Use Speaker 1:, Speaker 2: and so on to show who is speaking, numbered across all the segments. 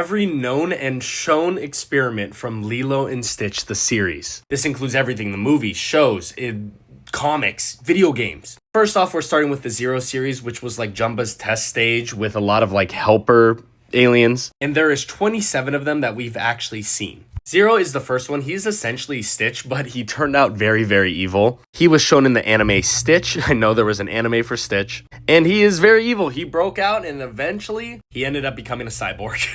Speaker 1: every known and shown experiment from Lilo and Stitch the series. This includes everything: the movies, shows, comics, video games. First off, we're starting with the Zero series, which was like Jumba's test stage with a lot of like helper aliens. And there is 27 of them that we've actually seen. Zero is the first one. He's essentially Stitch, but he turned out very, very evil. He was shown in the anime Stitch. I know there was an anime for Stitch. And he is very evil. He broke out and eventually he ended up becoming a cyborg.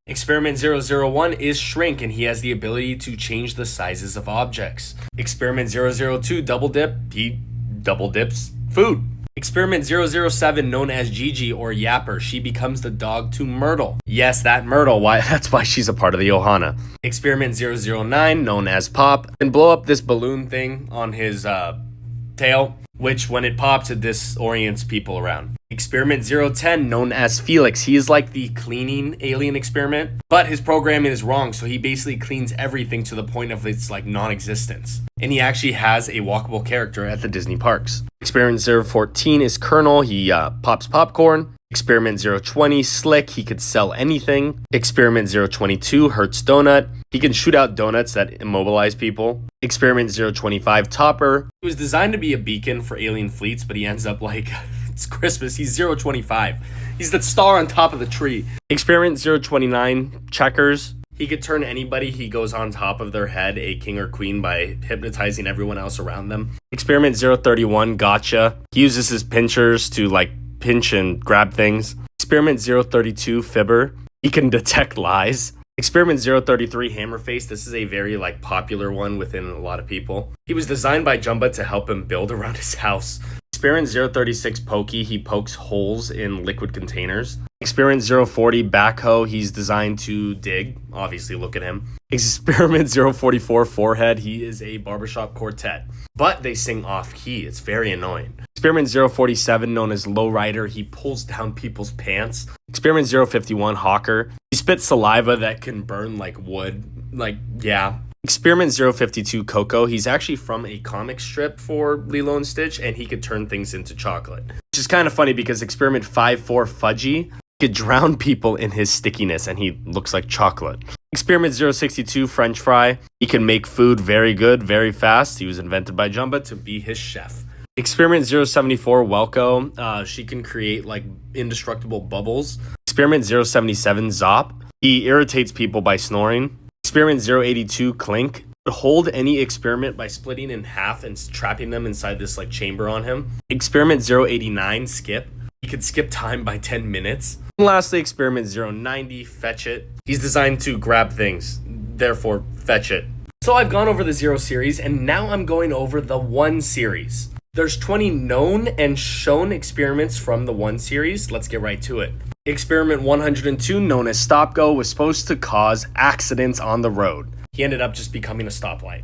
Speaker 1: Experiment 001 is Shrink, and he has the ability to change the sizes of objects. Experiment 002, Double Dip, he double dips food. Experiment 007, known as Gigi or Yapper, she becomes the dog to Myrtle. Yes, that Myrtle, that's why she's a part of the Ohana. Experiment 009, known as Pop, and blow up this balloon thing on his tail, which when it pops, it disorients people around. Experiment 010, known as Felix, he is like the cleaning alien experiment, but his programming is wrong, so he basically cleans everything to the point of its like non-existence. And he actually has a walkable character at the Disney parks. Experiment 014 is Colonel, he pops popcorn. Experiment 020, Slick, he could sell anything. Experiment 022, Hurts Donut, he can shoot out donuts that immobilize people. Experiment 025, Topper, he was designed to be a beacon for alien fleets, but he ends up like, it's Christmas, he's 025. He's the star on top of the tree. Experiment 029, Checkers, he could turn anybody he goes on top of their head a king or queen by hypnotizing everyone else around them. Experiment 031, Gotcha, he uses his pinchers to like pinch and grab things. Experiment 032, Fibber, he can detect lies. Experiment 033, Hammerface, this is a very like popular one within a lot of people. He was designed by Jumba to help him build around his house. Experiment 036, Pokey, he pokes holes in liquid containers. Experiment 040, Backhoe, he's designed to dig. Obviously, look at him. Experiment 044, Forehead, he is a barbershop quartet, but they sing off key. It's very annoying. Experiment 047, known as Lowrider, he pulls down people's pants. Experiment 051, Hawker, he spits saliva that can burn like wood. Like, yeah. Experiment 052, Coco, he's actually from a comic strip for Lilo and Stitch, and he could turn things into chocolate. Which is kind of funny because Experiment 54, Fudgy, could drown people in his stickiness, and he looks like chocolate. Experiment 062, French Fry, he can make food very good, very fast. He was invented by Jumba to be his chef. Experiment 074, Welko, she can create like indestructible bubbles. Experiment 077, Zop, he irritates people by snoring. Experiment 082, Clink, hold any experiment by splitting in half and trapping them inside this like chamber on him. Experiment 089, Skip, he could skip time by 10 minutes. And lastly, Experiment 090, Fetch It, he's designed to grab things, therefore fetch it. So I've gone over the Zero series, and now I'm going over the One series. There's 20 known and shown experiments from the One series. Let's get right to it. Experiment 102, known as Stop Go, was supposed to cause accidents on the road. He ended up just becoming a stoplight.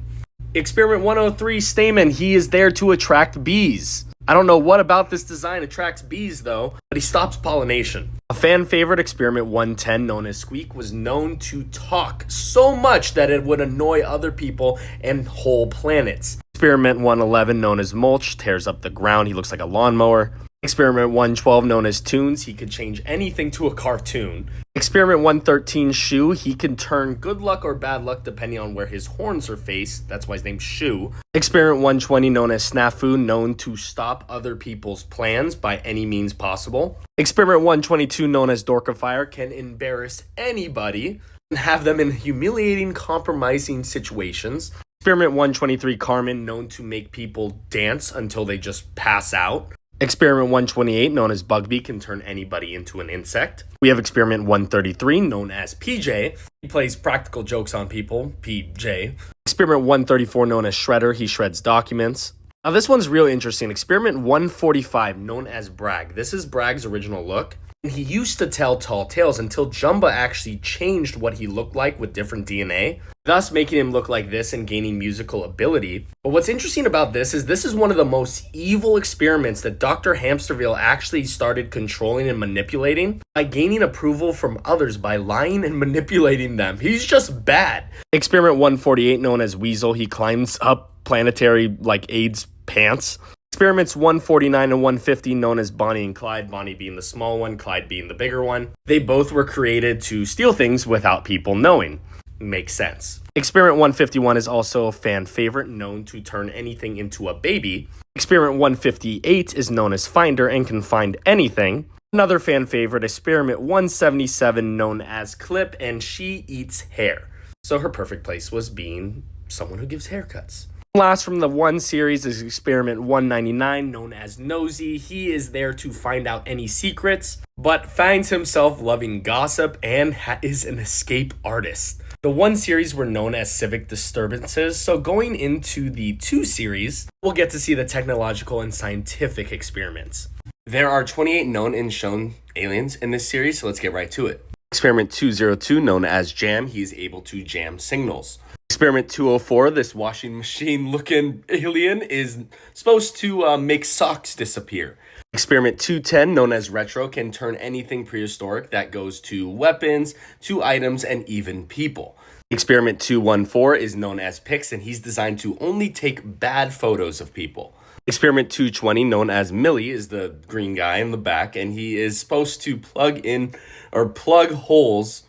Speaker 1: Experiment 103, Stamen, he is there to attract bees. I don't know what about this design attracts bees though, but he stops pollination. A fan favorite, Experiment 110, known as Squeak, was known to talk so much that it would annoy other people and whole planets. Experiment 111, known as Mulch, tears up the ground. He looks like a lawnmower. Experiment 112, known as Toons, he could change anything to a cartoon. Experiment 113, Shoe, he can turn good luck or bad luck depending on where his horns are faced. That's why his name's Shoe. Experiment 120, known as Snafu, known to stop other people's plans by any means possible. Experiment 122, known as Dorkifier, can embarrass anybody and have them in humiliating, compromising situations. Experiment 123, Carmen, known to make people dance until they just pass out. Experiment 128, known as Bugby, can turn anybody into an insect. We have Experiment 133, known as PJ. He plays practical jokes on people, PJ. Experiment 134, known as Shredder, he shreds documents. Now this one's real interesting. Experiment 145, known as Bragg. This is Bragg's original look. He used to tell tall tales until Jumba actually changed what he looked like with different DNA, thus making him look like this and gaining musical ability. But what's interesting about this is one of the most evil experiments that Dr. Hamsterville actually started controlling and manipulating by gaining approval from others by lying and manipulating them. He's just bad. Experiment 148, known as Weasel, he climbs up planetary like AIDS pants. Experiments 149 and 150, known as Bonnie and Clyde, Bonnie being the small one, Clyde being the bigger one. They both were created to steal things without people knowing. Makes sense. Experiment 151 is also a fan favorite, known to turn anything into a baby. Experiment 158 is known as Finder and can find anything. Another fan favorite, Experiment 177, known as Clip, and she eats hair. So her perfect place was being someone who gives haircuts. Last from the one series is Experiment 199, known as Nosy. He is there to find out any secrets, but finds himself loving gossip and is an escape artist. The one series were known as Civic Disturbances, so going into the two series, we'll get to see the technological and scientific experiments. There are 28 known and shown aliens in this series, so let's get right to it. Experiment 202, known as Jam, he is able to jam signals. Experiment 204, this washing machine looking alien is supposed to make socks disappear. Experiment 210, known as Retro, can turn anything prehistoric that goes to weapons, to items, and even people. Experiment 214 is known as Pix, and he's designed to only take bad photos of people. Experiment 220, known as Millie, is the green guy in the back, and he is supposed to plug holes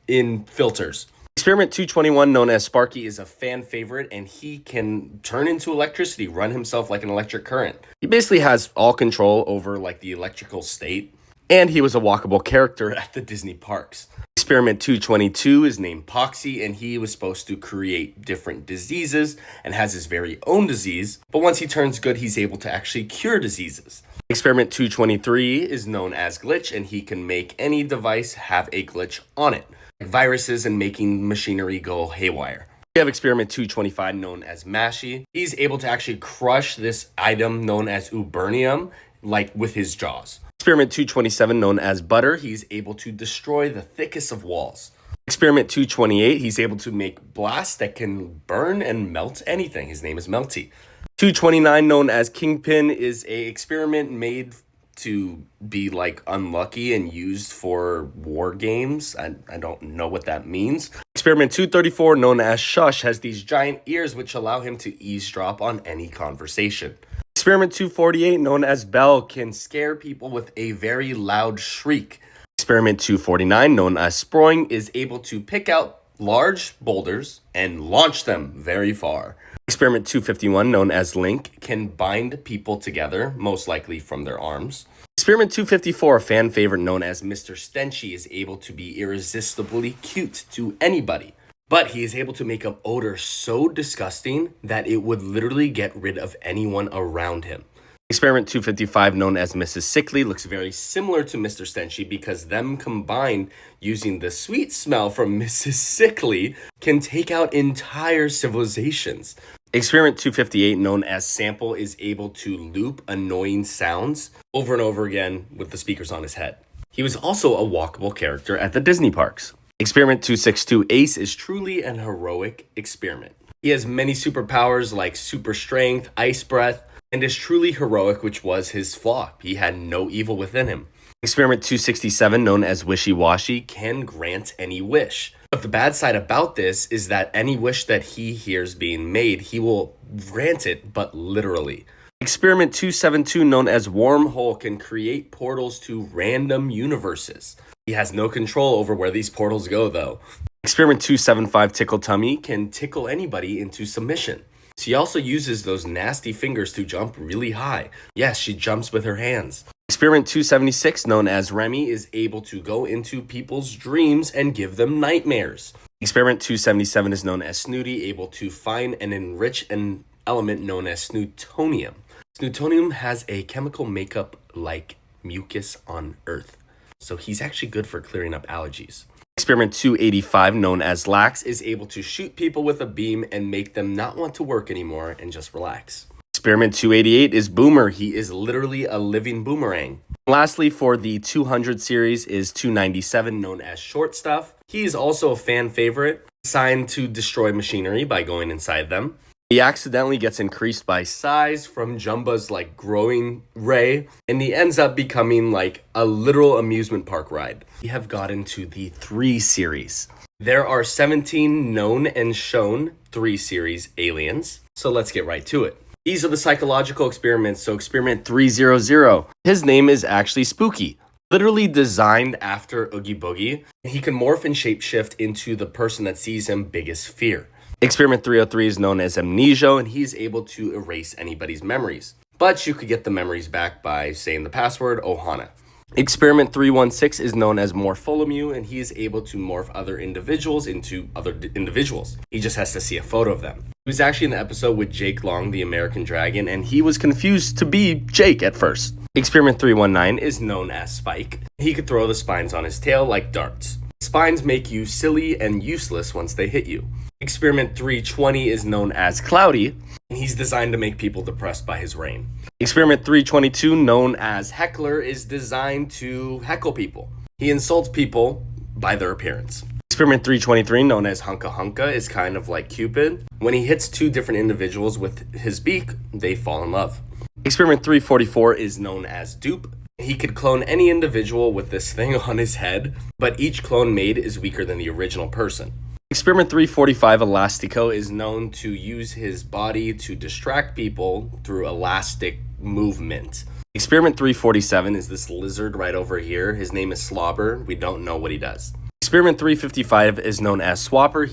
Speaker 1: in filters. Experiment 221, known as Sparky, is a fan favorite, and he can turn into electricity, run himself like an electric current. He basically has all control over like the electrical state, and he was a walkable character at the Disney parks. Experiment 222 is named Poxy, and he was supposed to create different diseases and has his very own disease, but once he turns good, he's able to actually cure diseases. Experiment 223 is known as Glitch, and he can make any device have a glitch on it. Viruses and making machinery go haywire. We have Experiment 225 known as Mashy. He's able to actually crush this item known as Ubernium, like with his jaws. Experiment 227 known as Butter, he's able to destroy the thickest of walls. Experiment 228, he's able to make blasts that can burn and melt anything. His name is Melty. 229 known as Kingpin is a experiment made to be like unlucky and used for war games. I don't know what that means. Experiment 234 known as Shush has these giant ears which allow him to eavesdrop on any conversation. Experiment 248 known as Bell can scare people with a very loud shriek. Experiment 249 known as Sproing is able to pick out large boulders and launch them very far. Experiment 251, known as Link, can bind people together, most likely from their arms. Experiment 254, a fan favorite known as Mr. Stenchy, is able to be irresistibly cute to anybody. But he is able to make an odor so disgusting that it would literally get rid of anyone around him. Experiment 255, known as Mrs. Sickly, looks very similar to Mr. Stenchy because them combined using the sweet smell from Mrs. Sickly can take out entire civilizations. Experiment 258, known as Sample, is able to loop annoying sounds over and over again with the speakers on his head. He was also a walkable character at the Disney parks. Experiment 262, Ace, is truly an heroic experiment. He has many superpowers like super strength, ice breath, and is truly heroic, which was his flaw. He had no evil within him. Experiment 267, known as Wishy Washy, can grant any wish. But the bad side about this is that any wish that he hears being made, he will grant it, but literally. Experiment 272, known as Wormhole, can create portals to random universes. He has no control over where these portals go, though. Experiment 275, Tickle Tummy, can tickle anybody into submission. She also uses those nasty fingers to jump really high. Yes, she jumps with her hands. Experiment 276, known as Remy, is able to go into people's dreams and give them nightmares. Experiment 277 is known as Snooty, able to find and enrich an element known as Snootonium. Snootonium has a chemical makeup like mucus on Earth, so he's actually good for clearing up allergies. Experiment 285, known as Lax, is able to shoot people with a beam and make them not want to work anymore and just relax. Experiment 288 is Boomer. He is literally a living boomerang. Lastly, for the 200 series is 297, known as Short Stuff. He is also a fan favorite, assigned to destroy machinery by going inside them. He accidentally gets increased by size from JUMBA'S like growing ray, and he ends up becoming like a literal amusement park ride. We have gotten to the 3 series. There are 17 known and shown 3 series aliens, so let's get right to it. These are the psychological experiments. So experiment 300, his name is actually Spooky. Literally designed after Oogie Boogie. He can morph and shapeshift into the person that sees him biggest fear. Experiment 303 is known as Amnesia, and he's able to erase anybody's memories. But you could get the memories back by saying the password, Ohana. Experiment 316 is known as Morpholomew, and he is able to morph other individuals into other individuals. He just has to see a photo of them. He was actually in the episode with Jake Long, the American Dragon, and he was confused to be Jake at first. Experiment 319 is known as Spike. He could throw the spines on his tail like darts. Spines make you silly and useless once they hit you. Experiment 320 is known as Cloudy, and he's designed to make people depressed by his rain. Experiment 322, known as Heckler, is designed to heckle people. He insults people by their appearance. Experiment 323, known as Hunka Hunka, is kind of like Cupid. When he hits two different individuals with his beak, they fall in love. Experiment 344 is known as Dupe. He could clone any individual with this thing on his head, but each clone made is weaker than the original person. Experiment 345, Elastico, is known to use his body to distract people through elastic movement. Experiment 347 is this lizard right over here. His name is Slobber. We don't know what he does. Experiment 355 is known as Swapper.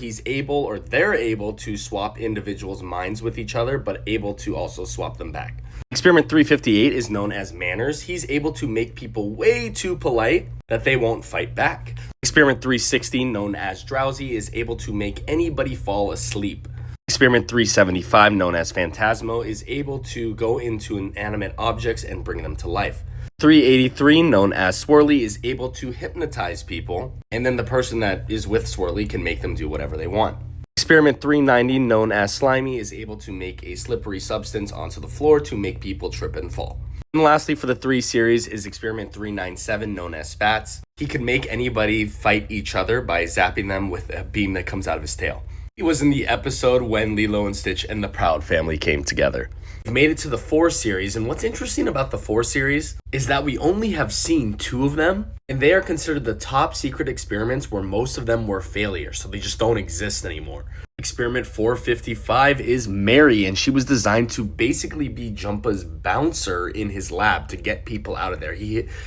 Speaker 1: They're able to swap individuals' minds with each other, but able to also swap them back. Experiment 358 is known as Manners. He's able to make people way too polite that they won't fight back. Experiment 360, known as Drowsy, is able to make anybody fall asleep. Experiment 375, known as Phantasmo, is able to go into inanimate objects and bring them to life. 383, known as Swirly, is able to hypnotize people, and then the person that is with Swirly can make them do whatever they want. Experiment 390, known as Slimy, is able to make a slippery substance onto the floor to make people trip and fall. And lastly, for the 3 series is Experiment 397, known as Spats. He can make anybody fight each other by zapping them with a beam that comes out of his tail. He was in the episode when Lilo and Stitch and the Proud Family came together. We've made it to the 4 series, and what's interesting about the 4 series is that we only have seen 2 of them, and they are considered the top secret experiments where most of them were failures, so they just don't exist anymore. Experiment 455 is Mary, and she was designed to basically be Jumpa's bouncer in his lab to get people out of there.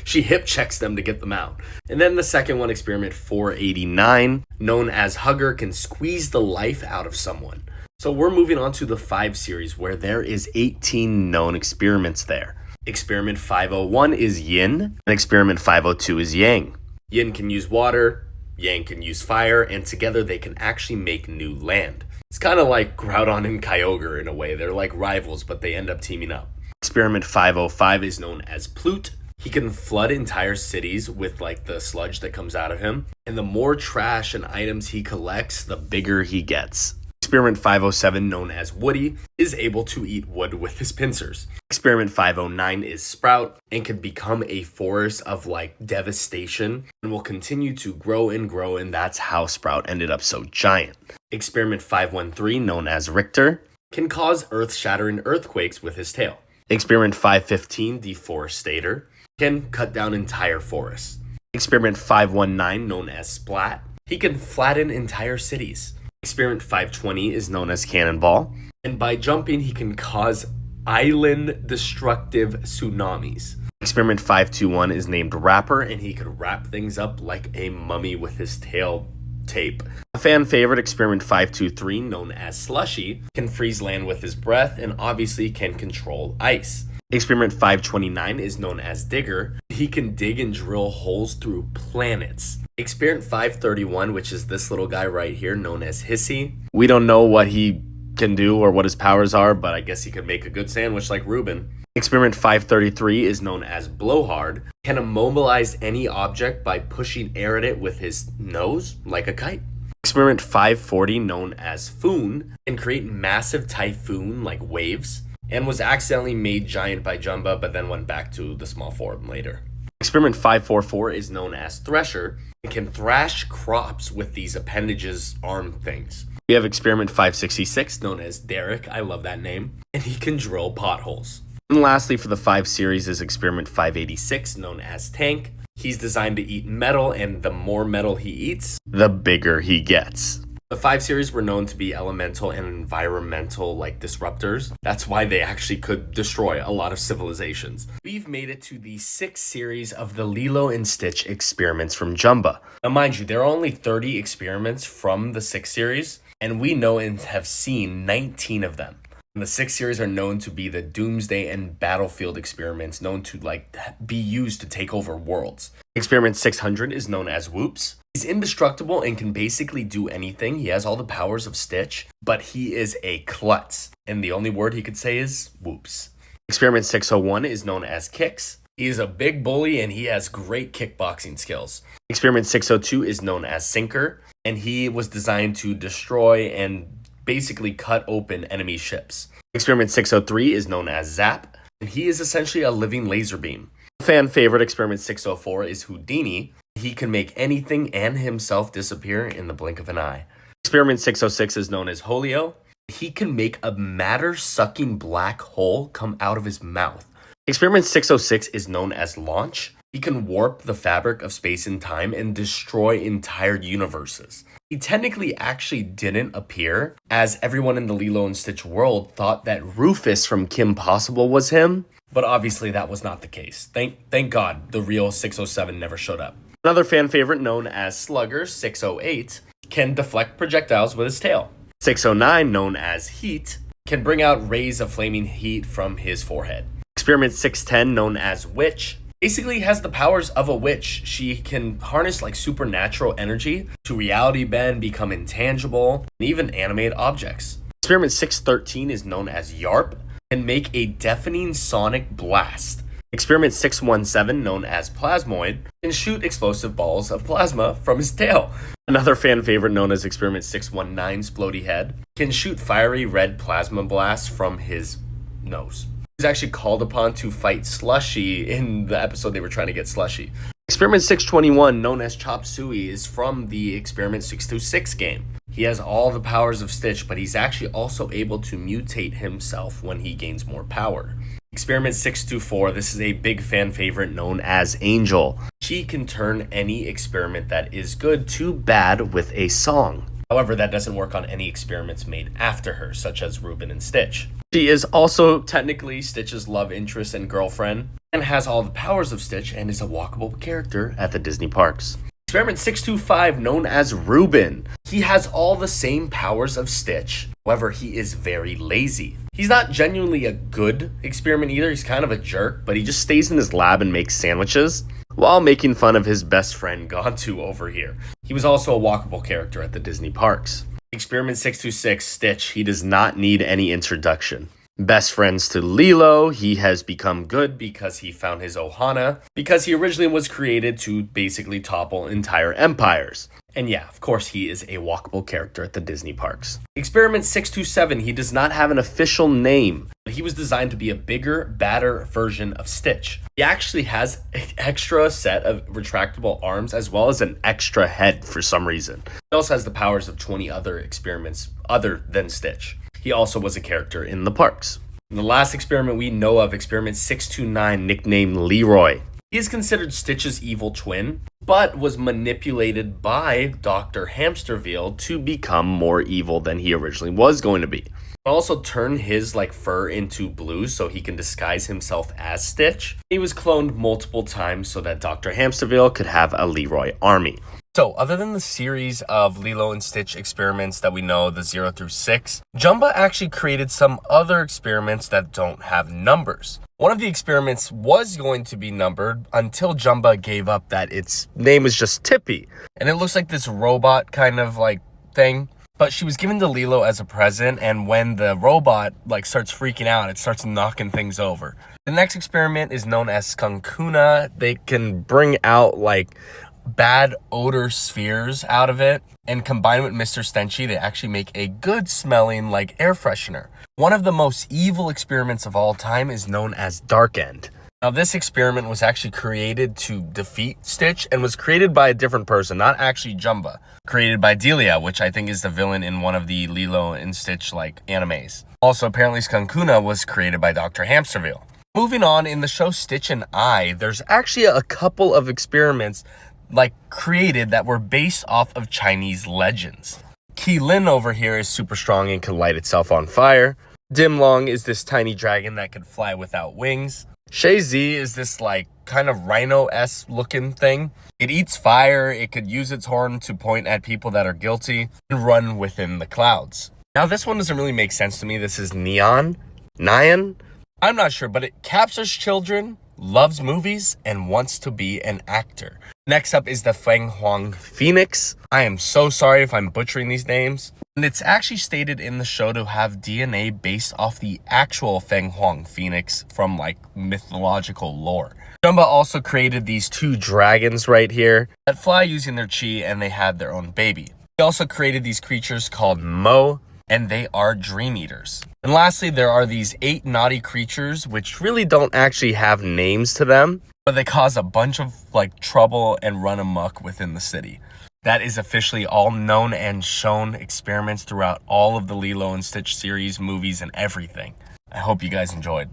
Speaker 1: She hip checks them to get them out. And then the second one, Experiment 489, known as Hugger, can squeeze the life out of someone. So we're moving on to the 5 series where there is 18 known experiments there. Experiment 501 is Yin, and Experiment 502 is Yang. Yin can use water, Yang can use fire, and together they can actually make new land. It's kind of like Groudon and Kyogre in a way. They're like rivals, but they end up teaming up. Experiment 505 is known as Plute. He can flood entire cities with like the sludge that comes out of him. And the more trash and items he collects, the bigger he gets. Experiment 507, known as Woody, is able to eat wood with his pincers. Experiment 509 is Sprout and can become a force of like devastation and will continue to grow, and that's how Sprout ended up so giant. Experiment 513, known as Richter, can cause earth-shattering earthquakes with his tail. Experiment 515, Deforestator, can cut down entire forests. Experiment 519, known as Splat, he can flatten entire cities. Experiment 520 is known as Cannonball, and by jumping he can cause island-destructive tsunamis. Experiment 521 is named Rapper, and he could wrap things up like a mummy with his tail tape. A fan favorite, Experiment 523, known as Slushy, can freeze land with his breath and obviously can control ice. Experiment 529 is known as Digger. He can dig and drill holes through planets. Experiment 531, which is this little guy right here, known as Hissy. We don't know what he can do or what his powers are, but I guess he could make a good sandwich like Reuben. Experiment 533 is known as Blowhard. Can immobilize any object by pushing air at it with his nose, like a kite. Experiment 540, known as Foon, can create massive typhoon like waves, and was accidentally made giant by Jumba, but then went back to the small form later. Experiment 544 is known as Thresher, and can thrash crops with these appendages arm things. We have Experiment 566, known as Derek, I love that name, and he can drill potholes. And lastly, for the 5 series is Experiment 586, known as Tank. He's designed to eat metal, and the more metal he eats, the bigger he gets. The 5 series were known to be elemental and environmental like disruptors. That's why they actually could destroy a lot of civilizations. We've made it to the 6th series of the Lilo and Stitch experiments from Jumba. Now mind you, there are only 30 experiments from the 6th series, and we know and have seen 19 of them. And the 6th series are known to be the Doomsday and Battlefield experiments, known to be used to take over worlds. Experiment 600 is known as Whoops. He's indestructible and can basically do anything. He has all the powers of Stitch, but he is a klutz. And the only word he could say is Whoops. Experiment 601 is known as Kicks. He is a big bully and he has great kickboxing skills. Experiment 602 is known as Sinker, and he was designed to destroy and basically cut open enemy ships. Experiment 603 is known as Zap, and he is essentially a living laser beam. Fan favorite Experiment 604 is Houdini. He can make anything and himself disappear in the blink of an eye. Experiment 606 is known as Holio. He can make a matter-sucking black hole come out of his mouth. Experiment 606 is known as Launch. He can warp the fabric of space and time and destroy entire universes. He technically actually didn't appear, as everyone in the Lilo and Stitch world thought that Rufus from Kim Possible was him, but obviously that was not the case. Thank God the real 607 never showed up. Another fan favorite known as Slugger, 608, can deflect projectiles with his tail. 609, known as Heat, can bring out rays of flaming heat from his forehead. Experiment 610, known as Witch, basically has the powers of a witch. She can harness supernatural energy to reality bend, become intangible, and even animate objects. Experiment 613 is known as Yarp, and make a deafening sonic blast. Experiment 617, known as Plasmoid, can shoot explosive balls of plasma from his tail. Another fan favorite known as Experiment 619, Splody Head, can shoot fiery red plasma blasts from his nose. He was actually called upon to fight Slushy in the episode they were trying to get Slushy. Experiment 621, known as Chop Suey, is from the Experiment 626 game. He has all the powers of Stitch, but he's actually also able to mutate himself when he gains more power. Experiment 624, this is a big fan favorite known as Angel. She can turn any experiment that is good to bad with a song. However, that doesn't work on any experiments made after her, such as Reuben and Stitch. She is also technically Stitch's love interest and girlfriend, and has all the powers of Stitch and is a walkable character at the Disney parks. Experiment 625, known as Reuben. He has all the same powers of Stitch, however, he is very lazy. He's not genuinely a good experiment either, he's kind of a jerk, but he just stays in his lab and makes sandwiches, while making fun of his best friend Gontu over here. He was also a walkable character at the Disney parks. Experiment 626, Stitch, he does not need any introduction. Best friends to LILO, he has become good because he found his Ohana, because he originally was created to basically topple entire empires. And yeah, of course he is a walkable character at the Disney parks. Experiment 627, he does not have an official name, but he was designed to be a bigger, badder version of Stitch. He actually has an extra set of retractable arms as well as an extra head for some reason. He also has the powers of 20 other experiments other than Stitch. He also was a character in the parks. And the last experiment we know of, Experiment 629, nicknamed Leroy. He is considered Stitch's evil twin, but was manipulated by Dr. Hamsterville to become more evil than he originally was going to be. He also turned his fur into blue so he can disguise himself as Stitch. He was cloned multiple times so that Dr. Hamsterville could have a Leroy army. So, other than the series of Lilo and Stitch experiments that we know, the 0 through 6, Jumba actually created some other experiments that don't have numbers. One of the experiments was going to be numbered until Jumba gave up that its name is just Tippy. And it looks like this robot kind of thing. But she was given to Lilo as a present, and when the robot starts freaking out, it starts knocking things over. The next experiment is known as Skunkuna. They can bring out bad odor spheres out of it, and combined with Mr. Stenchy, they actually make a good smelling air freshener. One of the most evil experiments of all time is known as Dark End. Now this experiment was actually created to defeat Stitch and was created by a different person, not actually Jumba. Created by Delia, which I think is the villain in one of the Lilo and Stitch animes. Also apparently Skunkuna was created by Dr. Hamsterville. Moving on, in the show Stitch and I, there's actually a couple of experiments created that were based off of Chinese legends. Lin over here is super strong and can light itself on fire. Dim Long is this tiny dragon that can fly without wings. Shay Z is this like kind of rhino-esque looking thing. It eats fire, it could use its horn to point at people that are guilty, and run within the clouds. Now this one doesn't really make sense to me. This is Nyan? I'm not sure, but it captures children, loves movies, and wants to be an actor. Next up is the Feng Huang Phoenix. I am so sorry if I'm butchering these names. And it's actually stated in the show to have DNA based off the actual Feng Huang Phoenix from like mythological lore. Jumba also created these two dragons right here that fly using their chi, and they had their own baby. He also created these creatures called Mo, and they are dream eaters. And lastly, there are these 8 naughty creatures which really don't actually have names to them, but they cause a bunch of like trouble and run amok within the city. That is officially all known and shown experiments throughout all of the Lilo and Stitch series, movies, and everything. I hope you guys enjoyed.